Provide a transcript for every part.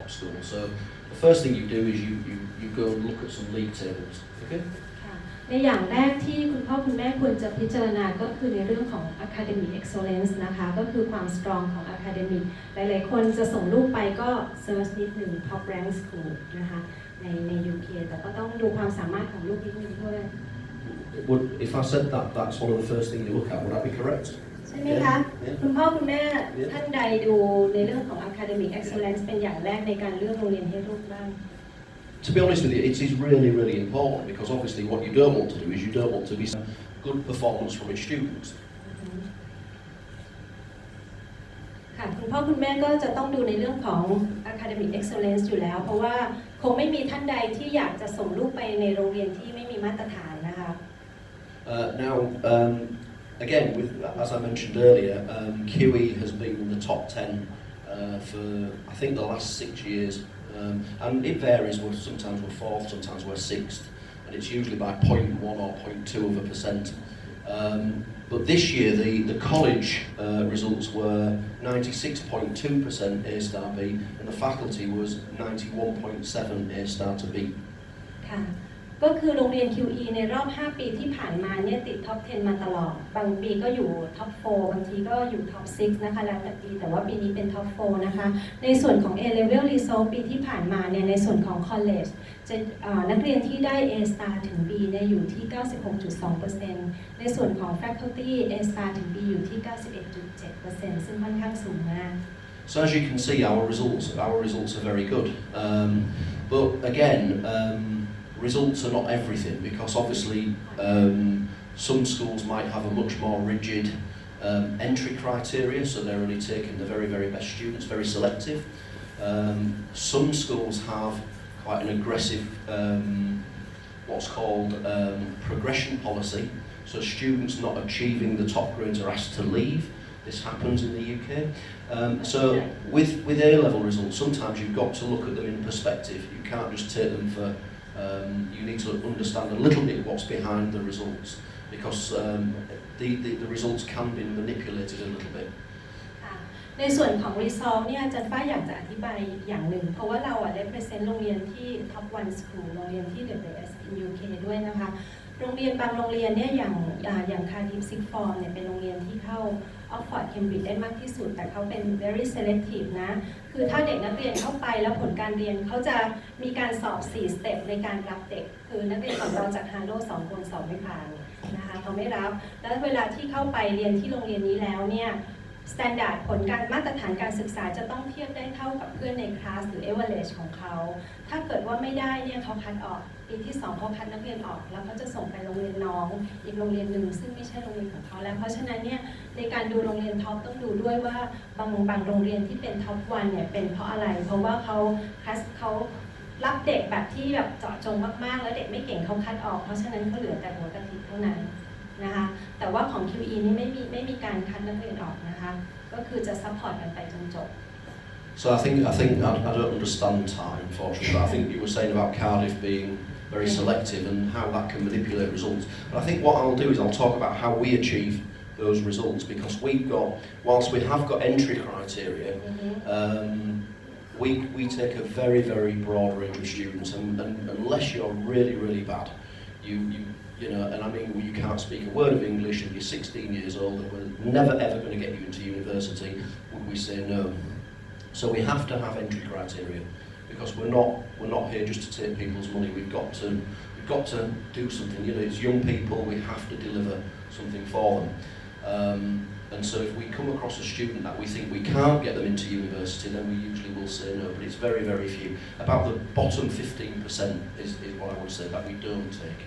top school. So the first thing you do is you go and look at some league tables. Okay? ในอย่างแรกที่คุณพ่อคุณแม่ควรจะพิจารณาก็คือในเรื่องของ academic excellence นะคะก็คือความ strong ของ academic หลายๆคนจะส่งลูกไปก็ search นิดหนึ่ง top rank school นะคะใน UK แต่ก็ต้องดูความสามารถของลูกนิดนึงด้วย If I said that, that's one of the first things you look at. Would that be correct? ใช่ไหมคะคุณพ่อคุณแม่ท่านใดดูในเรื่องของ academic excellence เป็นอย่างแรกในการเลือกโรงเรียนให้ลูกบ้าง To be honest with you, it is really, really important because obviously what you don't want to do is you don't want to be good performance from its students. ค่ะคุณพ่อคุณแม่ก็จะต้องดูในเรื่องของ academic excellence อยู่แล้วเพราะว่าคงไม่มีท่านใดที่อยากจะส่งลูกไปในโรงเรียนที่ไม่มีมาตรฐานนะคะ Now, again, as I mentioned earlier, QE has been in the top 10 for I think the last 6 years. And it varies, sometimes we're 4th, sometimes we're 6th, and it's usually by 0.1 or 0.2%. But this year the college results were 96.2% A star B, and the faculty was 91.7 A star to B. ค่ะก็คือโรงเรียน QE ในรอบ 5 ปีที่ผ่านมาเนี่ยติดท็อป 10 มาตลอดบางปีก็อยู่ท็อป 4 บางทีก็อยู่ท็อป 6 นะคะแล้วแต่ปีแต่ว่าปีนี้เป็นท็อป 4 นะคะในส่วนของ A level result ปีที่ผ่านมาเนี่ยในส่วนของ college จะนักเรียนที่ได้ A star ถึง B เนี่ยอยู่ที่ 96.2% ในส่วนของ faculty A star ถึง B อยู่ที่ 91.7% ซึ่งค่อนข้างสูงมาก So as you can see, our results are very good. But again, results are not everything because obviously some schools might have a much more rigid entry criteria, so they're only taking the very, very best students, very selective. Some schools have quite an aggressive what's called progression policy, so students not achieving the top grades are asked to leave. This happens in the UK. So with A-level results, sometimes you've got to look at them in perspective. You can't just take them for you need to understand a little bit what's behind the results because the results can be manipulated a little bit. ในส่วนของ result เนี่ยอาจารย์ฝ้ายอยากจะอธิบายอย่างหนึ่งเพราะว่าเราrepresent โรงเรียนที่ top 1 school โรงเรียนที่ the best in UK ด้วยนะคะโรงเรียนบางโรงเรียนเนี่ยอย่าง Cardiff Sixth Form เนี่ยเป็นโรงเรียนที่เข้า Oxford Cambridge ได้มากที่สุดแต่เขาเป็น very selective นะคือถ้าเด็กนักเรียนเข้าไปแล้วผลการเรียนเขาจะมีการสอบ4 step ในการรับเด็กคือนักเรียนของเราจาก Harrow 2 คนสอบไม่ผ่านนะคะเขาไม่รับแล้วเวลาที่เข้าไปเรียนที่โรงเรียนนี้แล้วเนี่ยstandard ผลการมาตรฐานการศึกษาจะต้องเทียบได้เท่ากับเพื่อนในคลาสหรือ average ของเขาถ้าเกิดว่าไม่ได้เนี่ยเขาคัดออกปีที่2เขาคัดนักเรียนออกแล้วเขาจะส่งไปโรงเรียนน้องอีกโรงเรียนหนึ่งซึ่งไม่ใช่โรงเรียนของเขาแล้วเพราะฉะนั้นเนี่ยในการดูโรงเรียนท็อปต้องดูด้วยว่าบางโรงเรียนที่เป็นท็อป 1 เนี่ยเป็นเพราะอะไรเพราะว่าเขารับเด็กแบบที่แบบเจาะจงมากๆแล้วเด็กไม่เก่งเขาคัดออกเพราะฉะนั้นเขาเหลือแต่หัวกะทิเท่านั้นนะคะแต่ว่าของ QE นี่ไม่มีการคัดนักเรียนออกนะคะก็คือจะซัพพอร์ตกันไปจนจบ So I think I don't understand time, unfortunately, but I think you were saying about Cardiff being very selective and how that can manipulate results. But I think what I'll do is I'll talk about how we achieve those results because whilst we have got entry criteria, we take a very, very broad range of students, and unless you're really, really bad, you know, and I mean you can't speak a word of English and you're 16 years old and we're never ever going to get you into university, would we say no? So we have to have entry criteria because we're not here just to take people's money. We've got to do something. You know, as young people, we have to deliver something for them. And so if we come across a student that we think we can't get them into university, then we usually will say no. But it's very, very few. About the bottom 15% is what I would say that we don't take.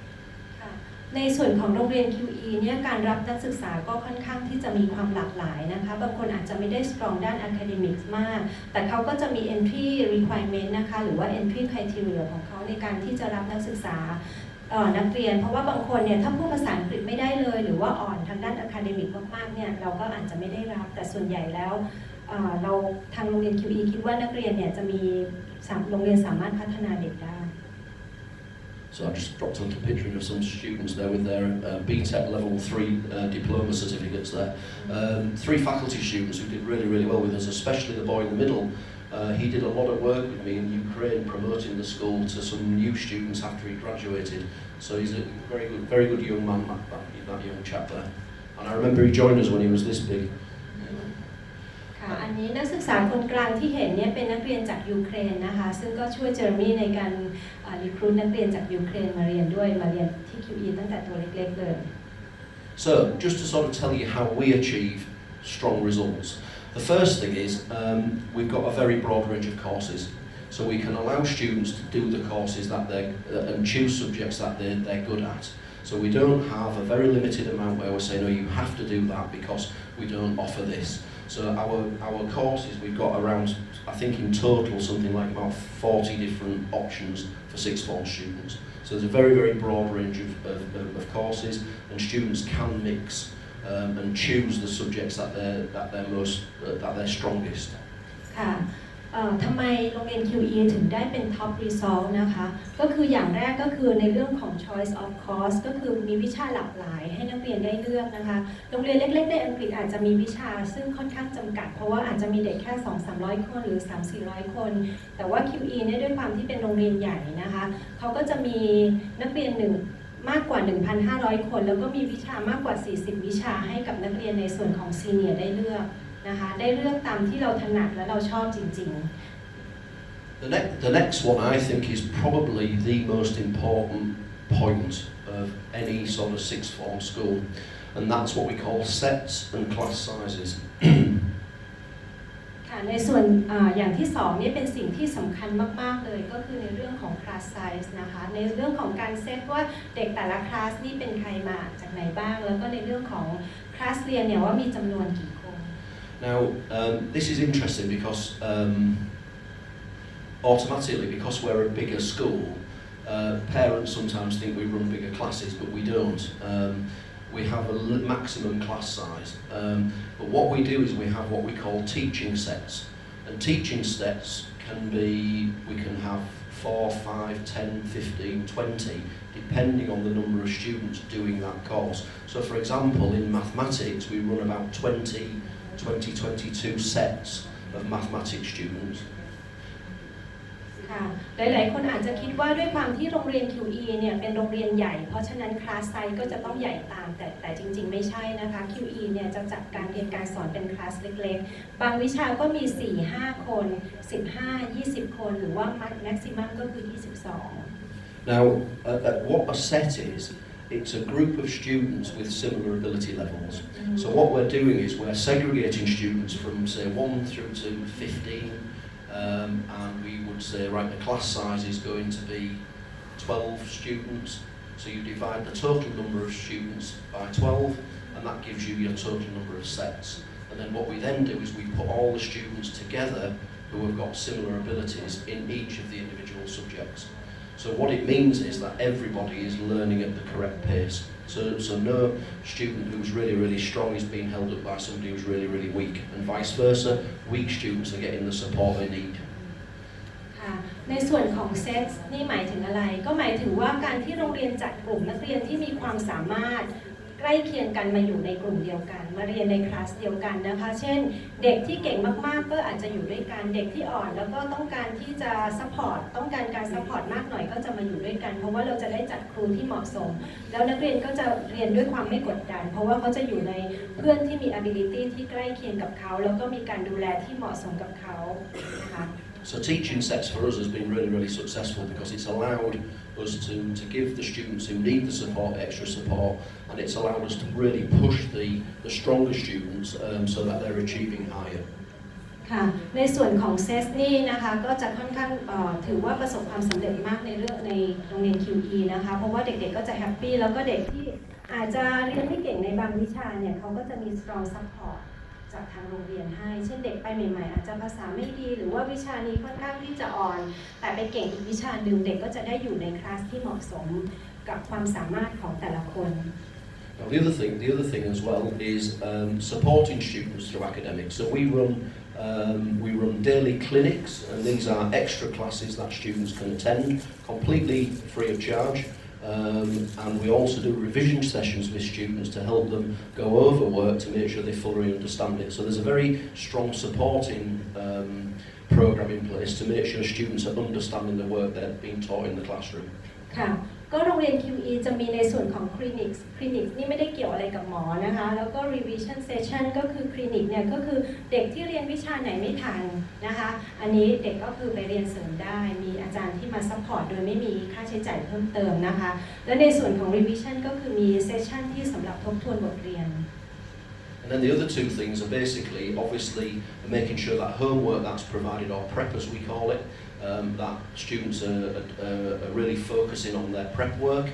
ในส่วนของโรงเรียน QE เนี่ยการรับนักศึกษาก็ค่อนข้างที่จะมีความหลากหลายนะคะบางคนอาจจะไม่ได้ strong ด้าน academics มากแต่เขาก็จะมี entry requirement นะคะหรือว่า entry criteria ของเขาในการที่จะรับนักศึกษานักเรียนเพราะว่าบางคนเนี่ยถ้าพูดภาษาอังกฤษไม่ได้เลยหรือว่าอ่อนทางด้าน academic มากๆเนี่ยเราก็อาจจะไม่ได้รับแต่ส่วนใหญ่แล้วเราทางโรงเรียน QE คิดว่านักเรียนเนี่ยจะมีโรงเรียนสามารถพัฒนาเด็กได้So I just dropped a little picture of some students there with their BTEC level 3 diploma certificates there. 3 faculty students who did really, really well with us, especially the boy in the middle He did a lot of work with me in Ukraine promoting the school to some new students after he graduated. So he's a very good young man, that young chap there. And I remember he joined us when he was this big. ค่ะอันนี้นักศึกษาคนกลางที่เห็นเนี่ยเป็นนักเรียนจากยูเครนนะคะซึ่งก็ช่วยเจอร์มี่ในการrecruit นักเรียนจากยูเครนมาเรียนด้วยมาเรียนที่ QE ตั้งแต่ตัวเล็กๆเลย So just to sort of tell you how we achieve strong results. The first thing is we've got a very broad range of courses. So we can allow students to do the courses that and choose subjects that they're good at. So we don't have a very limited amount where we're saying, no, you have to do that because we don't offer this. So our courses, we've got around, I think in total, something like about 40 different options for sixth form students. So there's a very broad range of courses, and students can mix and choose the subjects that they're strongest. ค่ะทำไมโรงเรียน QE ถึงได้เป็น Top Result นะคะก็คืออย่างแรกก็คือในเรื่องของ Choice of Course ก็คือมีวิชาหลากหลายให้นักเรียนได้เลือกนะคะโรงเรียนเล็กๆในอังกฤษอาจจะมีวิชาซึ่งค่อนข้างจำกัดเพราะว่าอาจจะมีเด็กแค่ 200-300 คนหรือ 300-400 คนแต่ว่า QE เนี่ยด้วยความที่เป็นโรงเรียนใหญ่นะคะเขาก็จะมีนักเรียนมากกว่า 1,500 คนแล้วก็มีวิชามากกว่า 40 วิชาให้กับนักเรียนในส่วนของซีเนียร์ได้เลือกนะคะได้เลือกตามที่เราถนัดและเราชอบจริงๆ The next one I think is probably the most important point of any sort of sixth form school, and that's what we call sets and class sizes. ค่ะในส่วนอย่างที่2นี่เป็นสิ่งที่สำคัญมากๆเลยก็คือในเรื่องของ class size นะคะในเรื่องของการเซตว่าเด็กแต่ละคลาสนี่เป็นใครมาจากไหนบ้างแล้วก็ในเรื่องของคลาสเรียนเนี่ยว่ามีจำนวนกี่คน Now this is interesting because automatically because we're a bigger school parents sometimes think we run bigger classes but we don't. We have a maximum class size, but what we do is we have what we call teaching sets, and teaching sets we can have 4, 5, 10, 15, 20, depending on the number of students doing that course. So for example, in mathematics we run about 22 sets of mathematics students. หลายๆคนอาจจะคิดว่าด้วยความที่โรงเรียน QE เนี่ยเป็นโรงเรียนใหญ่เพราะฉะนั้นคลาสไซส์ก็จะต้องใหญ่ตามแต่จริงๆไม่ใช่นะคะ QE เนี่ยจะจัดการเรียนการสอนเป็นคลาสเล็กๆบางวิชาก็มี 4-5 คน 15-20 คนหรือว่า maximum ก็คือ 22 Now what a set is, it's a group of students with similar ability levels. So what we're doing is we're segregating students from say 1 through to 15. And we would say, right, the class size is going to be 12 students. So you divide the total number of students by 12, and that gives you your total number of sets. And then what we then do is we put all the students together who have got similar abilities in each of the individual subjects. So what it means is that everybody is learning at the correct pace. So no student who's really strong is being held up by somebody who's really weak, and vice versa. Weak students are getting the support they need. ในส่วนของเซตนี่หมายถึงอะไรก็หมายถึงว่าการที่โรงเรียนจัดกลุ่มนักเรียนที่มีความสามารถใกล้เคียงกันมาอยู่ในกลุ่มเดียวกันมาเรียนในคลาสเดียวกันนะคะเช่นเด็กที่เก่งมากๆก็อาจจะอยู่ด้วยกันเด็กที่อ่อนแล้วก็ต้องการที่จะซัพพอร์ตต้องการการซัพพอร์ตมากหน่อยก็จะมาอยู่ด้วยกันเพราะว่าเราจะได้จัดครูที่เหมาะสมแล้วนักเรียนก็จะเรียนด้วยความไม่กดดันเพราะว่าเขาจะอยู่ในเพื่อนที่มี ability ที่ใกล้เคียงกับเขาแล้วก็มีการดูแลที่เหมาะสมกับเขานะคะ So teaching sets for us has been really successful because it's allowed us to give the students who need the support extra support, and it's allowed us to really push the stronger students so that they're achieving higher. ค่ะในส่วนของเซสนี่นะคะก็จะค่อนข้างถือว่าประสบความสำเร็จมากในโรงเรียน QE นะคะเพราะว่าเด็กๆก็จะแฮปปี้แล้วก็เด็กที่อาจจะเรียนไม่เก่งในบางวิชาเนี่ยเขาก็จะมี strong support จากทางโรงเรียนให้เช่นเด็กไปใหม่ๆอาจจะภาษาไม่ดีหรือว่าวิชานี้ค่อนข้างที่จะอ่อนแต่ไปเก่งอีกวิชาหนึ่งเด็กก็จะได้อยู่ในคลาสที่เหมาะสมกับความสามารถของแต่ละคน Now the other thing as well is supporting students through academics. So we run daily clinics, and these are extra classes that students can attend completely free of charge. And we also do revision sessions with students to help them go over work to make sure they fully understand it. So there's a very strong supporting program in place to make sure students are understanding the work they're being taught in the classroom. ค่ะก็โรงเรียน QE จะมีในส่วนของคลินิกนี่ไม่ได้เกี่ยวอะไรกับหมอนะคะแล้วก็ revision session ก็คือคลินิกเนี่ยก็คือเด็กที่เรียนวิชาไหนไม่ทันนะคะอันนี้เด็กก็คือไปเรียนเสริมได้มีอาจารย์ที่มา support โดยไม่มีค่าใช้จ่ายเพิ่มเติมนะคะและในส่วนของ revision ก็คือมี session ที่สำหรับทบทวนบทเรียนAnd then the other two things are basically, obviously, making sure that homework that's provided, or prep as we call it, that students are really focusing on their prep work,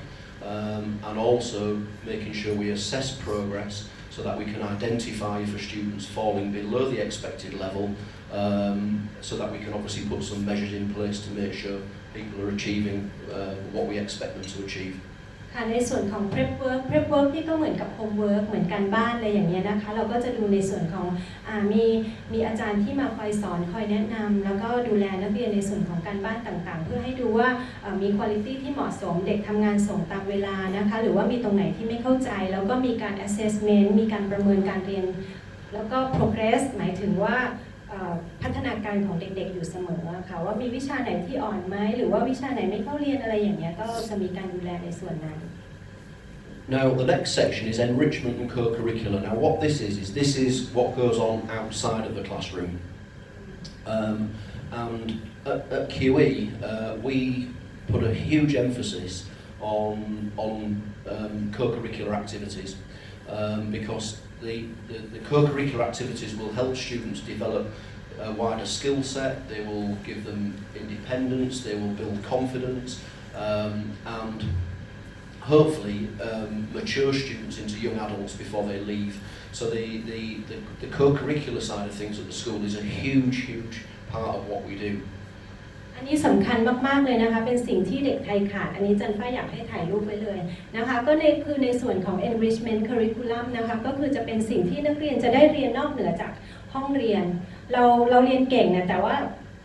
and also making sure we assess progress so that we can identify for students falling below the expected level, so that we can obviously put some measures in place to make sure people are achieving what we expect them to achieve.ค่ะในส่วนของ prep work นี่ก็เหมือนกับ homework เหมือนการบ้านอะไรอย่างเงี้ยนะคะเราก็จะดูในส่วนของมีอาจารย์ที่มาคอยสอนคอยแนะนำแล้วก็ดูแลนักเรียนในส่วนของการบ้านต่างๆเพื่อให้ดูว่ามี quality ที่เหมาะสมเด็กทำงานส่งตามเวลานะคะหรือว่ามีตรงไหนที่ไม่เข้าใจแล้วก็มีการ assessment มีการประเมินการเรียนแล้วก็ progress หมายถึงว่าพัฒนาการของเด็กๆอยู่เสมอค่ะว่ามีวิชาไหนที่อ่อนไหมหรือว่าวิชาไหนไม่เข้าเรียนอะไรอย่างเงี้ยก็จะมีการดูแลในส่วนนั้น Now the next section is Enrichment and Co-Curricular. Now what this is what goes on outside of the classroom. And at QE we put a huge emphasis on co-curricular activities because the co-curricular activities will help students develop a wider skill set, they will give them independence, they will build confidence, and hopefully mature students into young adults before they leave. So the co-curricular side of things at the school is a huge part of what we do.อันนี้สำคัญมากๆเลยนะคะเป็นสิ่งที่เด็กไทยขาดอันนี้จันฟ้าอยากให้ถ่ายรูปไว้เลยนะคะก็คือในส่วนของ Enrichment Curriculum นะคะก็คือจะเป็นสิ่งที่นักเรียนจะได้เรียนนอกเหนือจากห้องเรียนเราเรียนเก่งนะแต่ว่า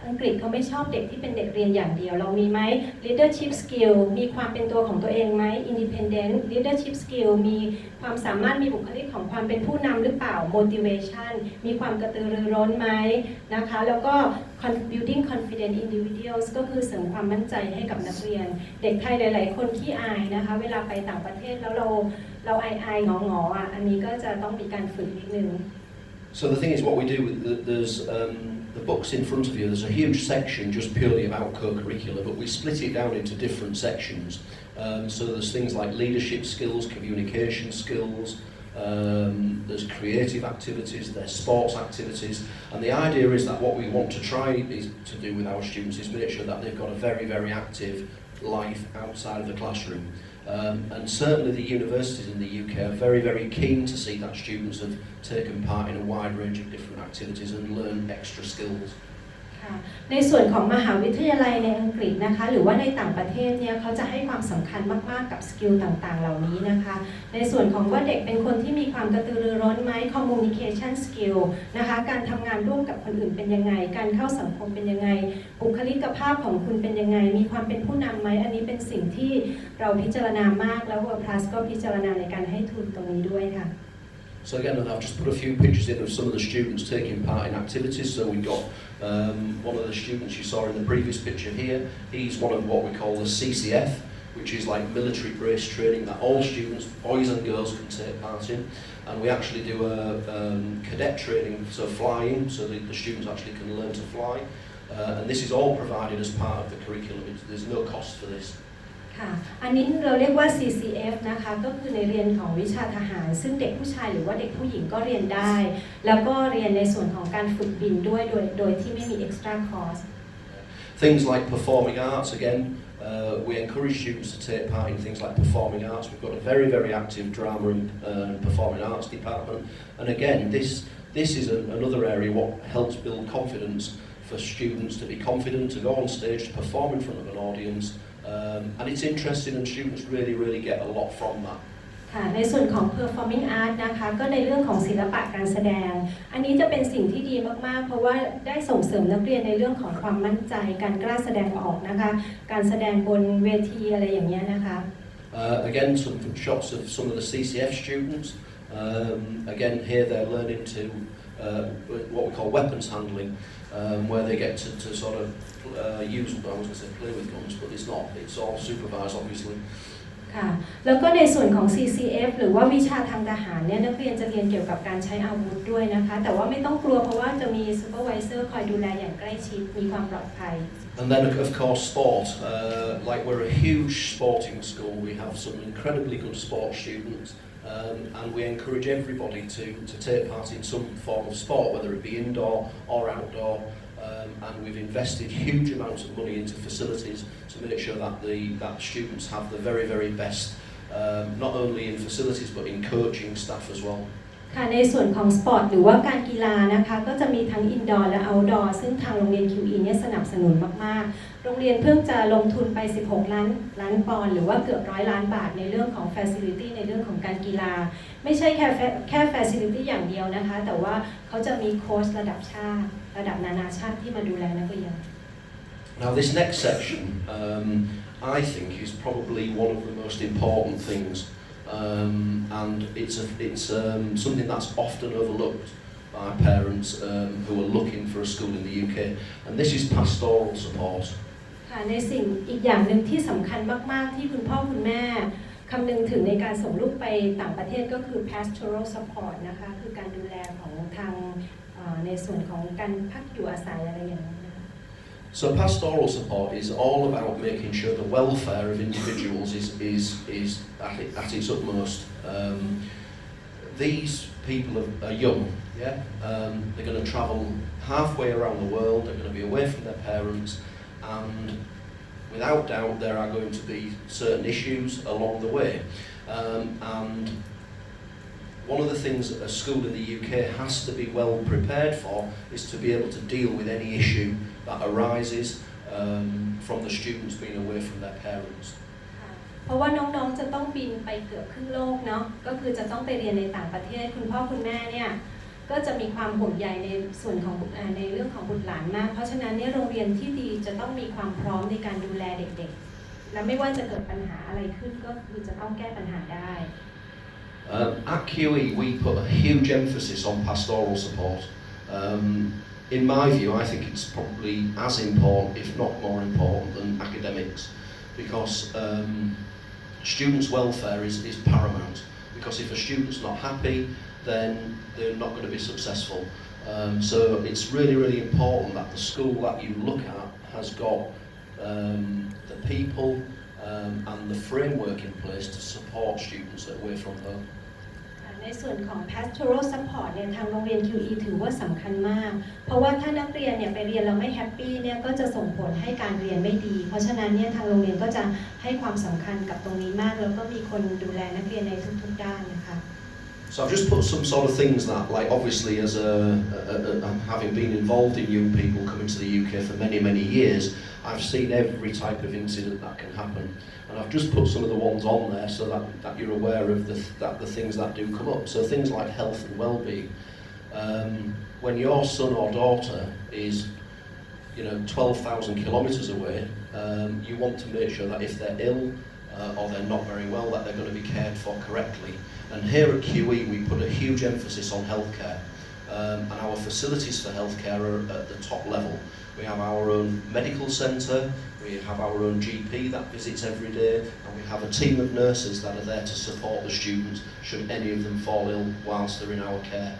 อังกฤษเขาไม่ชอบเด็กที่เป็นเด็กเรียนอย่างเดียวเรามีไหม leadership skill มีความเป็นตัวของตัวเองไหม independent leadership skill มีความสามารถมีบุคลิกของความเป็นผู้นำหรือเปล่า motivation มีความกระตือรือร้นไหมนะคะแล้วก็ building confident individuals ก็คือเสริมความมั่นใจให้กับนักเรียนเด็กไทยหลายๆคนขี้อายนะคะเวลาไปต่างประเทศแล้วเราอายๆงอๆอ่ะอันนี้ก็จะต้องมีการฝึกนิดนึง So the thing is what we do there's the books in front of you, there's a huge section just purely about co-curricular, but we split it down into different sections. So there's things like leadership skills, communication skills, there's creative activities, there's sports activities, and the idea is that what we want to try to do with our students is make sure that they've got a very active life outside of the classroom. And certainly the universities in the UK are very keen to see that students have taken part in a wide range of different activities and learn extra skills. ในส่วนของมหาวิทยาลัยในอังกฤษนะคะหรือว่าในต่างประเทศเนี่ยเขาจะให้ความสำคัญมากๆกับสกิลต่างๆเหล่านี้นะคะในส่วนของว่าเด็กเป็นคนที่มีความกระตือรือร้นไหม communication skill นะคะการทำงานร่วมกับคนอื่นเป็นยังไงการเข้าสังคมเป็นยังไงบุคลิกภาพของคุณเป็นยังไงมีความเป็นผู้นำไหมอันนี้เป็นสิ่งที่เราพิจารณามากแล้ว World Plus ก็พิจารณาในการให้ทุนตรงนี้ด้วยค่ะ So again, I've just put a few pictures in of some of the students taking part in activities. So we've got one of the students you saw in the previous picture here. He's one of what we call the CCF, which is like military brace training that all students, boys and girls, can take part in. And we actually do a cadet training, so flying, so that the students actually can learn to fly. And this is all provided as part of the curriculum. There's no cost for this. ค่ะอันนี้เราเรียกว่า CCF นะคะก็คือในเรียนของวิชาทหารซึ่งเด็กผู้ชายหรือว่าเด็กผู้หญิงก็เรียนได้แล้วก็เรียนในส่วนของการฝึกบินด้วยโดยที่ไม่มี extra cost Things like performing arts again we encourage students to take part in things like performing arts. We've got a very active drama and performing arts department, and again this is another area what helps build confidence for students to be confident to go on stage to perform in front of an audience.And it's interesting and students really get a lot from that. ค่ะในส่วนของ performing art นะคะก็ในเรื่องของศิลปะการแสดงอันนี้จะเป็นสิ่งที่ดีมากๆเพราะว่าได้ส่งเสริมนักเรียนในเรื่องของความมั่นใจการกล้าแสดงออกนะคะการแสดงบนเวทีอะไรอย่างเงี้ยนะคะ Again some shots of some of the CCF students. Again here they're learning to what we call weapons handling. where they get to sort of use, I was going to say play with guns, but it's not. It's all supervised, obviously. ค่ะแล้วก็ในส่วนของ CCF หรือว่าวิชาทางทหารเนี่ยนักเรียนจะเรียนเกี่ยวกับการใช้อาวุธด้วยนะคะแต่ว่าไม่ต้องกลัวเพราะว่าจะมี supervisor คอยดูแลอย่างใกล้ชิดมีความปลอดภัย And then of course sport, like we're a huge sporting school, we have some incredibly good sports students, and we encourage everybody to take part in some form of sport, whether it be indoor or outdoor, and we've invested huge amounts of money into facilities to make sure that students have the very, very best, not only in facilities but in coaching staff as well. ค่ะในส่วนของสปอร์ตหรือว่าการกีฬานะคะก็จะมีทั้งอินดอร์และเอาท์ดอร์ซึ่งทางโรงเรียน QE เนี่ยสนับสนุนมากๆโรงเรียนเพิ่งจะลงทุนไป16ล้านปอนด์หรือว่าเกือบ100 ล้านบาทในเรื่องของ facility ในเรื่องของการกีฬาไม่ใช่แค่ facility อย่างเดียวนะคะแต่ว่าเขาจะมีโค้ชระดับชาติระดับนานาชาติที่มาดูแลนักเรียน Now this next section I think is probably one of the most important things, and it's something that's often overlooked by parents who are looking for a school in the UK, and this is pastoral support. ค่ะในสิ่งอีกอย่างหนึ่งที่สำคัญมากๆที่คุณพ่อคุณแม่คำนึงถึงในการส่งลูกไปต่างประเทศก็คือ Pastoral Support นะคะคือการดูแลของทางในส่วนของการพักอยู่อาศัยอะไรอย่างนี้ So pastoral support is all about making sure the welfare of individuals is at its utmost. These people are young, yeah. They're going to travel halfway around the world. They're going to be away from their parents, and without doubt there are going to be certain issues along the way. And one of the things that a school in the UK has to be well prepared for is to be able to deal with any issue that arises from the students being away from their parents. เพราะว่าน้องๆจะต้องบินไปเกือบครึ่งโลกเนาะก็คือจะต้องไปเรียนในต่างประเทศคุณพ่อคุณแม่เนี่ยก็จะมีความห่วงใยในส่วนของในเรื่องของบุตรหลานมากเพราะฉะนั้นเนี่ยโรงเรียนที่ดีจะต้องมีความพร้อมในการดูแลเด็กๆและไม่ว่าจะเกิดปัญหาอะไรขึ้นก็คือจะต้องแก้ปัญหาได้ At QE we put a huge emphasis on pastoral support. In my view, I think it's probably as important, if not more important, than academics, because students' welfare is paramount. Because if a student's not happy, then they're not going to be successful. So it's really, really important that the school that you look at has got the people and the framework in place to support students that are away from home. ในส่วนของ Pastoral Support เนี่ยทางโรงเรียน QE ถือว่าสำคัญมากเพราะว่าถ้านักเรียนเนี่ยไปเรียนแล้วไม่แฮปปี้เนี่ยก็จะส่งผลให้การเรียนไม่ดีเพราะฉะนั้นเนี่ยทางโรงเรียนก็จะให้ความสำคัญกับตรงนี้มากแล้วก็มีคนดูแลนักเรียนในทุกๆด้านนะคะ So I've just put some sort of things that, like obviously as having been involved in young people coming to the UK for many, many years, I've seen every type of incident that can happen. And I've just put some of the ones on there so that you're aware of the things that do come up. So things like health and well-being. When your son or daughter is 12,000 kilometres away, you want to make sure that if they're ill or they're not very well, that they're going to be cared for correctly. And here at QE we put a huge emphasis on healthcare, and our facilities for healthcare are at the top level. We have our own medical centre, we have our own GP that visits every day, and we have a team of nurses that are there to support the students should any of them fall ill whilst they're in our care.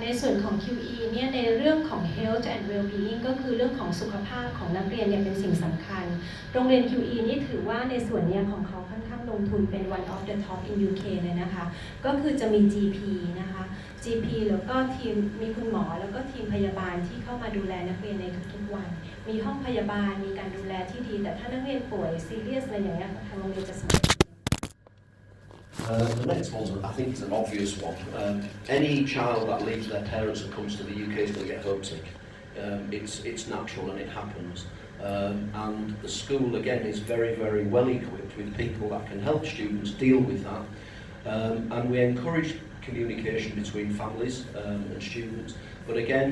ในส่วนของ QE เนี่ยในเรื่องของ health and well-being ก็คือเรื่องของสุขภาพของนักเรียนเนี่ยเป็นสิ่งสำคัญโรงเรียน QE นี่ถือว่าในส่วนนี้ของเขาค่อนข้างลงทุนเป็น one of the top in UK เลยนะคะก็คือจะมี GP นะคะ GP แล้วก็ทีมมีคุณหมอแล้วก็ทีมพยาบาลที่เข้ามาดูแลนักเรียนในทุกๆวันมีห้องพยาบาลมีการดูแลที่ดีแต่ถ้านักเรียนป่วย serious อะไรอย่างเงี้ยทางโรงเรียนจะสนับสนุนThe next one, I think, is an obvious one. Any child that leaves their parents and comes to the UK is going to get homesick. It's natural and it happens. And the school, again, is very, very well equipped with people that can help students deal with that. And we encourage communication between families and students. But again,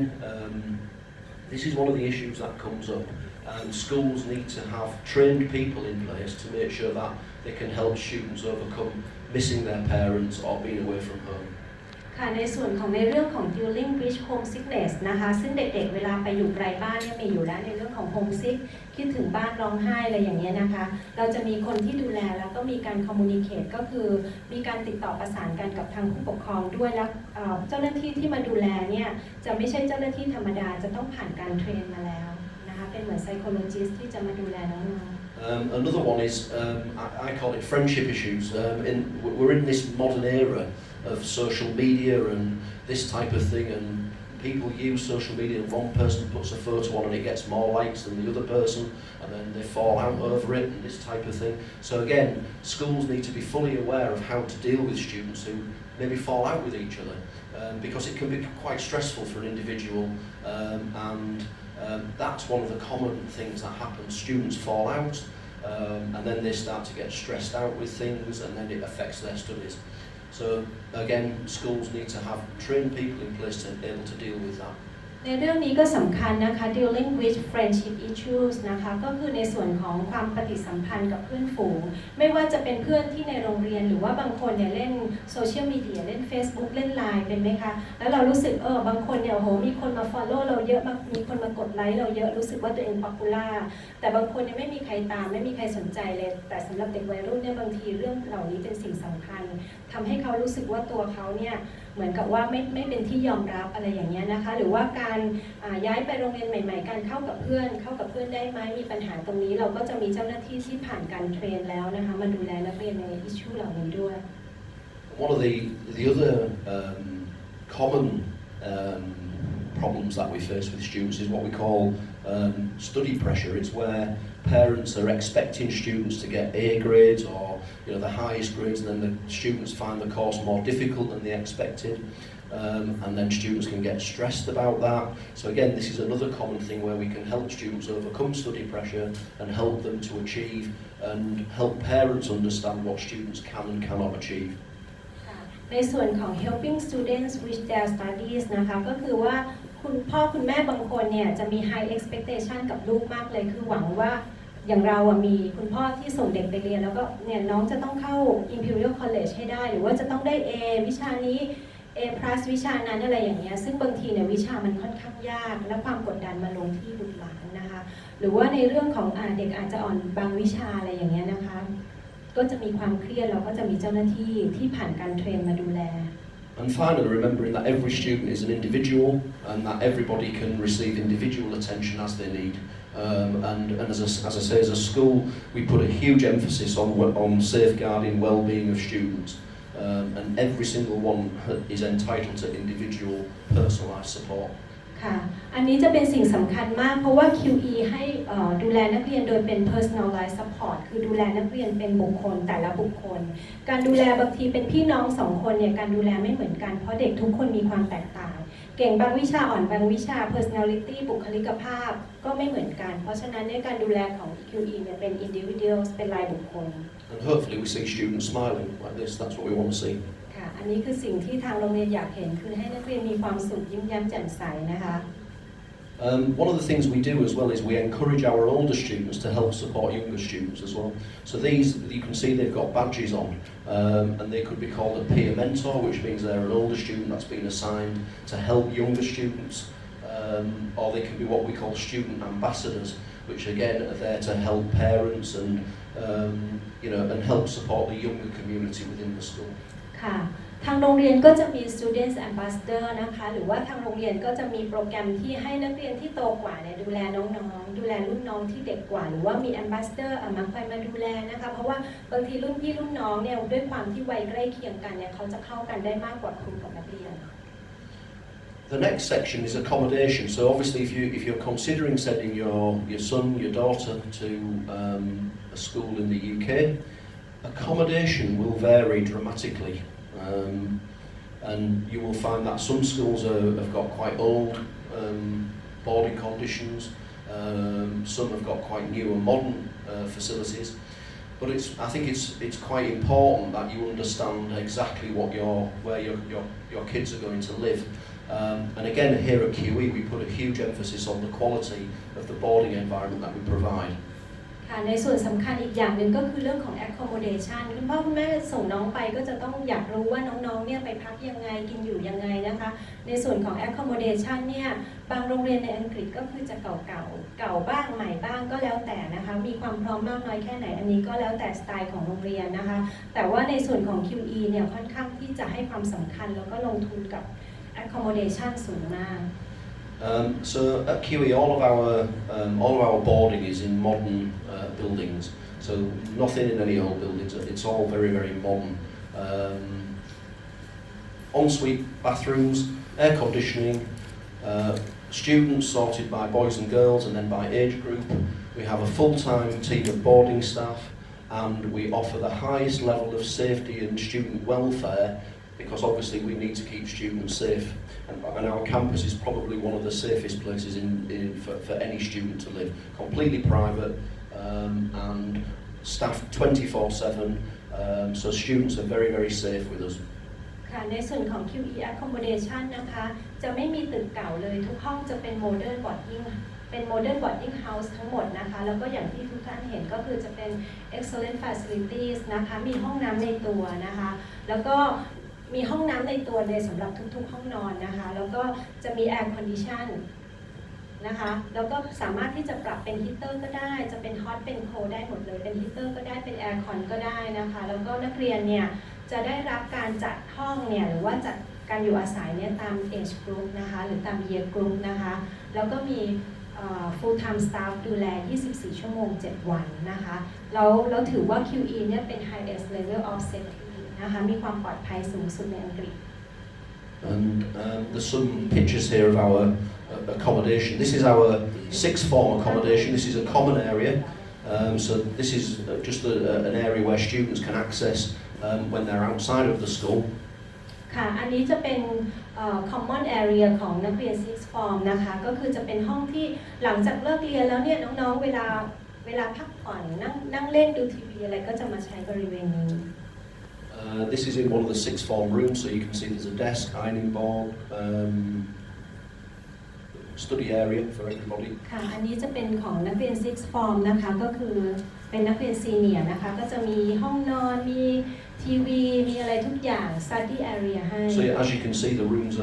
this is one of the issues that comes up. And schools need to have trained people in place to make sure that they can help students overcome missing their parents or being away from home. ค่ะในส่วนของในเรื่องของ dealing with homesickness นะคะซึ่งเด็กๆเวลาไปอยู่ไกลบ้านเนี่ยมีอยู่แล้วในเรื่องของ homesick คิดถึงบ้านร้องไห้อะไรอย่างเงี้ยนะคะเราจะมีคนที่ดูแลแล้วก็มีการ communicate ก็คือมีการติดต่อประสานกันกับทางผู้ปกครองด้วยแล้วเจ้าหน้าที่ที่มาดูแลเนี่ยจะไม่ใช่เจ้าหน้าที่ธรรมดาจะต้องผ่านการเทรนมาแล้วนะคะเป็นเหมือน psychologist ที่จะมาดูแลน้องๆAnother one is I call it friendship issues. We're in this modern era of social media and this type of thing, and people use social media and one person puts a photo on and it gets more likes than the other person, and then they fall out over it and this type of thing. So again, schools need to be fully aware of how to deal with students who maybe fall out with each other, because it can be quite stressful for an individual, and that's one of the common things that happen. Students fall out, and then they start to get stressed out with things, and then it affects their studies. So again, schools need to have trained people in place to be able to deal with that. ในเรื่องนี้ก็สำคัญนะคะ dealing with friendship issues นะคะก็คือในส่วนของความปฏิสัมพันธ์กับเพื่อนฝูงไม่ว่าจะเป็นเพื่อนที่ในโรงเรียนหรือว่าบางคนเนี่ยเล่นโซเชียลมีเดียเล่น Facebook เล่น LINE เป็นไหมคะแล้วเรารู้สึกบางคนเนี่ยโอ้โหมีคนมา follow เราเยอะมากมีคนมากดไลค์เราเยอะรู้สึกว่าตัวเอง popular แต่บางคนเนี่ยไม่มีใครตามไม่มีใครสนใจเลยแต่สำหรับเด็กวัยรุ่นเนี่ยบางทีเรื่องเหล่านี้เป็นสิ่งสำคัญทำให้เขารู้สึกว่าตัวเขาเนี่ยเหมือนกับว่าไม่เป็นที่ยอมรับอะไรอย่างเงี้ยนะคะหรือว่าการย้ายไปโรงเรียนใหม่ๆการเข้ากับเพื่อนได้ไหมมีปัญหาตรงนี้เราก็จะมีเจ้าหน้าที่ที่ผ่านการเทรนแล้วนะคะมาดูแลนักเรียนในอิชชูเหล่านี้ด้วย One of the other common problems that we face with students is what we call study pressure. It's where parents are expecting students to get A grades or the highest grades, and then the students find the course more difficult than they expected, and then students can get stressed about that. So again, this is another common thing where we can help students overcome study pressure and help them to achieve and help parents understand what students can and cannot achieve. ในส่วนของ helping students with their studies นะคะก็คือว่าคุณพ่อคุณแม่บางคนเนี่ยจะมี high expectation กับลูกมากเลยคือหวังว่าอย่างเรามีคุณพ่อที่ส่งเด็กไปเรียนแล้วก็เนี่ยน้องจะต้องเข้า Imperial College ให้ได้หรือว่าจะต้องได้ A วิชานี้ A+ วิชานั้นอะไรอย่างเงี้ยซึ่งบางทีเนี่ยวิชามันค่อนข้างยากและความกดดันมาลงที่บุตรหลานนะคะหรือว่าในเรื่องของเด็กอาจจะอ่อนบางวิชาอะไรอย่างเงี้ยนะคะก็จะมีความเครียดแล้วก็จะมีเจ้าหน้าที่ที่ผ่านการเทรนมาดูแล And finally, remembering that every student is an individual and that everybody can receive individual attention as they need. And as I say, as a school, we put a huge emphasis on safeguarding well-being of students, and every single one is entitled to individual personalised support. ค่ะอันนี้จะเป็นสิ่งสำคัญมากเพราะว่า QE ให้ดูแลนักเรียนโดยเป็น personalized support คือดูแลนักเรียนเป็นบุคคลแต่ละบุคคลการดูแลบางทีเป็นพี่น้องสองคนเนี่ยการดูแลไม่เหมือนกันเพราะเด็กทุกคนมีความแตกต่างเก่งบางวิชาอ่อนบางวิชา personality บุคลิกภาพก็ไม่เหมือนกันเพราะฉะนั้นในการดูแลของ QE เนี่ยเป็น individuals เป็นรายบุคคล And hopefully we see students smiling like this. That's what we want to see. ค่ะอันนี้คือสิ่งที่ทางโรงเรียนอยากเห็นคือให้นักเรียนมีความสุขยิ้มแย้มแจ่มใสนะคะ One of the things we do as well is we encourage our older students to help support younger students as well. So these, you can see they've got badges on, and they could be called a peer mentor, which means they're an older student that's been assigned to help younger students, or they can be what we call student ambassadors, which again are there to help parents and and help support the younger community within the school. ค่ะทางโรงเรียนก็จะมี Students Ambassador นะคะหรือว่าทางโรงเรียนก็จะมีโปรแกรมที่ให้นักเรียนที่โตกว่าเนี่ยดูแลน้องๆดูแลรุ่นน้องที่เด็กกว่าหรือว่ามี Ambassador มาคอยมาดูแลนะคะเพราะว่าบางทีรุ่นพี่รุ่นน้องเนี่ยด้วยความที่วัยใกล้เคียงกันเนี่ยเขาจะเข้ากันได้มากกว่าครูกับนักเรียน The next section is accommodation. So obviously, if you're considering sending your son, your daughter to a school in the UK, accommodation will vary dramatically, and you will find that some schools have got quite old boarding conditions. Some have got quite new and modern facilities. But I think it's quite important that you understand exactly where your kids are going to live. And again, here at QE, we put a huge emphasis on the quality of the boarding environment that we provide. ค่ะในส่วนสำคัญอีกอย่างหนึ่งก็คือเรื่องของ accommodation คุณพ่อคุณแม่ส่งน้องไปก็จะต้องอยากรู้ว่าน้องๆเนี่ยไปพักยังไงกินอยู่ยังไงนะคะในส่วนของ accommodation เนี่ยบางโรงเรียนในอังกฤษก็คือจะเก่าบ้างใหม่บ้างก็แล้วแต่นะคะมีความพร้อมมากน้อยแค่ไหนอันนี้ก็แล้วแต่สไตล์ของโรงเรียนนะคะแต่ว่าในส่วนของ QE เนี่ยค่อนข้างที่จะให้ความสำคัญแล้วก็ลงทุนกับ accommodation สูงมาก So at QE, all of our boarding is in modern buildings. So nothing in any old buildings. It's all very, very modern. Ensuite bathrooms, air conditioning. Students sorted by boys and girls, and then by age group. We have a full-time team of boarding staff, and we offer the highest level of safety and student welfare. Because obviously we need to keep students safe, and our campus is probably one of the safest places for any student to live. Completely private and staffed 24/7, so students are very, very safe with us. ค่ะในส่วนของ QE Accommodation นะคะจะไม่มีตึกเก่าเลยทุกห้องจะเป็น Modern Boarding House ทั้งหมดนะคะแล้วก็อย่างที่ทุกท่านเห็นก็คือจะเป็น Excellent Facilities นะคะมีห้องน้ำในตัวนะคะแล้วก็มีห้องน้ำในตัวในสำหรับทุกๆห้องนอนนะคะแล้วก็จะมี Air Condition นะคะแล้วก็สามารถที่จะปรับเป็นฮีตเตอร์ก็ได้จะเป็น Hot เป็น Cold ได้หมดเลยเป็นฮีตเตอร์ก็ได้เป็น Air Con ก็ได้นะคะแล้วก็นักเรียนเนี่ยจะได้รับการจัดห้องเนี่ยหรือว่าจัดการอยู่อาศัยเนี่ยตาม Age Group นะคะหรือตาม Year Group นะคะแล้วก็มีfull time staff ดูแล 24 ชั่วโมง 7 วันนะคะแล้วถือว่า QE เนี่ยเป็น highest level of safety นะคะมีความปลอดภัยสูงสุดในอังกฤษ And there's some pictures here of our accommodation. This is our sixth form accommodation. This is a common area. So this is just an area where students can access when they're outside of the school. ค่ะอันนี้จะเป็นcommon area ของนักเรียน sixth form นะคะก็คือจะเป็นห้องที่หลังจากเลิกเรียนแล้วเนี่ยน้องๆเวลาพักผ่อนนั่งเล่นดูทีวีอะไรก็จะมาใช้บริเวณนี้ This is in one of the sixth form rooms, so you can see there's a desk, ironing board, study area for everybody. ค่ะอันนี้จะเป็นของนักเรียน sixth form นะคะก็คือเป็นนักเรียน senior นะคะก็จะมีห้องนอนมีทีวีมีอะไรทุกอย่าง study area ให้ So as you can see, the rooms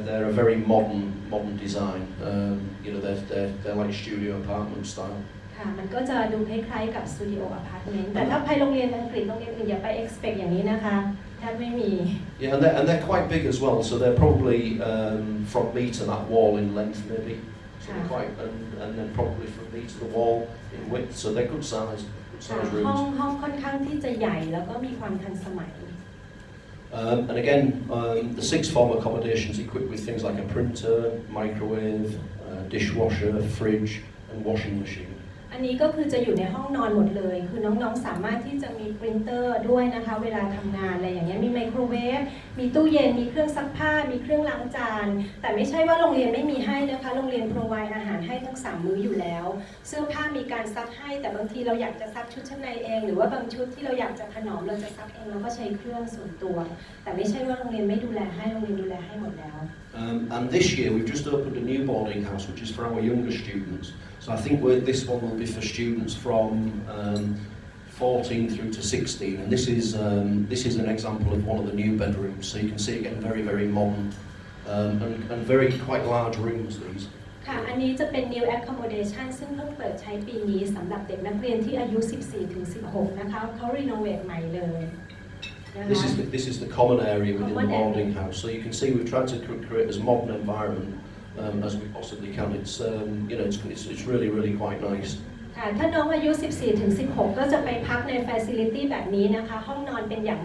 they're a very modern design. You know, they're like studio apartment style. ค่ะมันก็จะดูคล้ายๆกับ studio apartment แต่ถ้าไปโรงเรียนอังกฤษโรงเรียนอื่นอย่าไป expect อย่างนี้นะคะแทบไม่มี Yeah, and they're quite big as well. So they're probably from me to that wall in length, maybe. So they're quite, and then probably from me to the wall in width. So they're good size rooms. ห้องค่อนข้างที่จะใหญ่แล้วก็มีความทันสมัย And again, the sixth form accommodation is equipped with things like a printer, microwave, dishwasher, fridge, and washing machine. อันนี้ก็คือจะอยู่ในห้องนอนหมดเลยคือน้องๆสามารถที่จะมีปรินเตอร์ด้วยนะคะเวลาทำงานอะไรอย่างเงี้ยมีไมโครเวฟมีตู้เย็นมีเครื่องซักผ้ามีเครื่องล้างจานแต่ไม่ใช่ว่าโรงเรียนไม่มีให้นะคะโรงเรียน provide อาหารให้ทั้ง3มื้ออยู่แล้วเสื้อผ้ามีการซักให้แต่บางทีเราอยากจะซักชุดชั้นในเองหรือว่าบางชุดที่เราอยากจะถนอมเราจะซักเองเราก็ใช้เครื่องส่วนตัวแต่ไม่ใช่ว่าโรงเรียนไม่ดูแลให้โรงเรียนดูแลให้หมดแล้ว And this year we've just opened a new boarding house which is for our younger students. So I think this one will be for students from 14 through to 16, and this is an example of one of the new bedrooms. So you can see again very, very modern and very quite large rooms these. ค่ะอันนี้จะเป็น new accommodation ซึ่งเพิ่งเปิดใช้ปีนี้สำหรับเด็กนักเรียนที่อายุ 14 ถึง 16 นะคะเขา renovate ใหม่เลย This is the common area within the boarding house. So you can see we've tried to create as modern environment as we possibly can. It's you know it's really quite nice. ถ้าน้องอายุ 14 ถึง 16 ก็จะไปพักใน facility แบบนี้นะคะห้องนอนเป็นอย่าง